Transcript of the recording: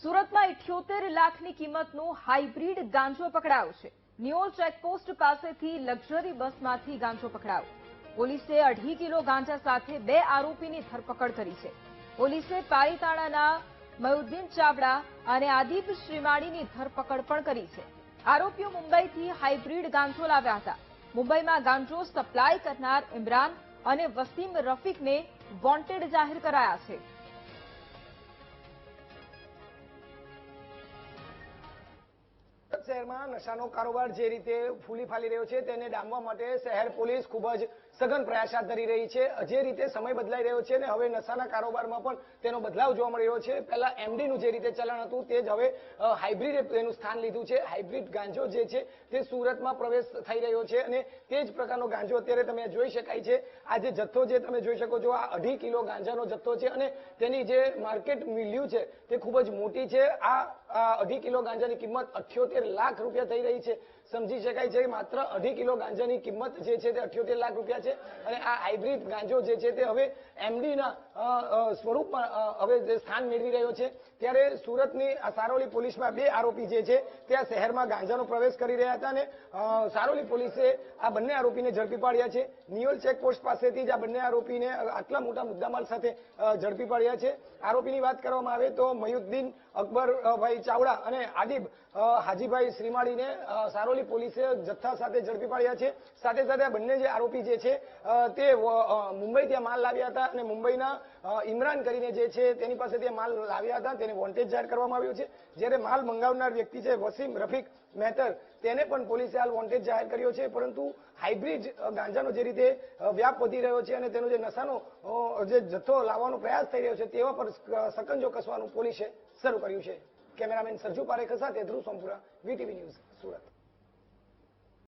સુરતમાં 78 લાખની કિંમતનો હાઇબ્રિડ ગાંજો પકડાયો છે। નિયોલ ચેકપોસ્ટ પાસેથી લક્ઝરી બસમાંથી ગાંજો પકડાયો। પોલીસે 2.5 કિલો ગાંજા સાથે 2 આરોપીની ધરપકડ કરી છે। પોલીસે પાલીતાણાના મયુદ્દીન ચાવડા અને આદિપ શ્રીમાળીની ધરપકડ પણ કરી છે। આરોપીઓ મુંબઈથી હાઇબ્રિડ ગાંજો લાવ્યા હતા। મુંબઈમાં ગાંજો સપ્લાય કરનાર ઇમરાન અને વસીમ રફીકને વોન્ટેડ જાહેર કરાયા છે। શહેરમાં નશાનો કારોબાર જે રીતે ફૂલી ફાલી રહ્યો છે તેને ડામવા માટે શહેર પોલીસ ખૂબ જ સઘન પ્રયાસ હાથ ધરી રહી છે। જે રીતે સમય બદલાઈ રહ્યો છે ને હવે નશાના કારોબારમાં પણ તેનો બદલાવ જોવા મળી રહ્યો છે। પહેલા એમડીનું જે રીતે ચલણ હતું તે જ હવે હાઇબ્રિડે તેનું સ્થાન લીધું છે। હાઇબ્રિડ ગાંજો જે છે તે સુરતમાં પ્રવેશ થઈ રહ્યો છે અને તે જ પ્રકારનો ગાંજો અત્યારે તમે જોઈ શકાય છે। આ જે જથ્થો જે તમે જોઈ શકો છો આ 2.5 કિલો ગાંજાનો જથ્થો છે અને તેની જે માર્કેટ વેલ્યુ છે તે ખૂબ જ મોટી છે। આ 2.5 કિલો ગાંજાની કિંમત 78 લાખ રૂપિયા થઈ રહી છે। સમજી શકાય છે કે માત્ર 2.5 કિલો ગાંજાની કિંમત જે છે તે 78 લાખ રૂપિયા છે અને આ હાઇબ્રિડ ગાંજો જે છે તે હવે એમડીના સ્વરૂપમાં હવે સ્થાન મેળવી રહ્યો છે। ત્યારે સુરતની સારોલી પોલીસમાં 2 આરોપી જે છે તે આ શહેરમાં ગાંજાનો પ્રવેશ કરી રહ્યા હતા અને સારોલી પોલીસે આ બંને આરોપીને ઝડપી પાડ્યા છે। નિયોલ ચેકપોસ્ટ પાસેથી જ આ બંને આરોપીને આટલા મોટા મુદ્દામાલ સાથે ઝડપી પાડ્યા છે। આરોપીની વાત કરવામાં આવે તો મયુદ્દીન અકબરભાઈ ચાવડા અને આદિબ હાજીભાઈ શ્રીમાળીને સારોલી પોલીસે જથ્થા સાથે ઝડપી પાડ્યા છે। સાથે સાથે આ બંને જે આરોપી જે છે તે મુંબઈથી માલ લાવ્યા હતા અને મુંબઈના ઇમરાન કરીને જે છે તેની પાસેથી માલ લાવ્યા હતા તેને વોન્ટેજ જાહેર કરવામાં આવ્યું છે। જ્યારે માલ મંગાવનાર વ્યક્તિ છે વસીમ રફીક મેહતર તેને પણ પોલીસે હાલ વોન્ટેજ જાહેર કર્યો છે। પરંતુ હાઇબ્રિડ ગાંજાનો જે રીતે વ્યાપ વધી રહ્યો છે અને તેનો જે નશાનો જે જથ્થો લાવવાનો પ્રયાસ થઈ રહ્યો છે તેવા પર સકંજો કસવાનું પોલીસે શરૂ કર્યું છે। કેમેરામેન સરજુ પારેખ સાથે ધ્રુવ સોમપુરા, વીટીવી ન્યૂઝ, સુરત।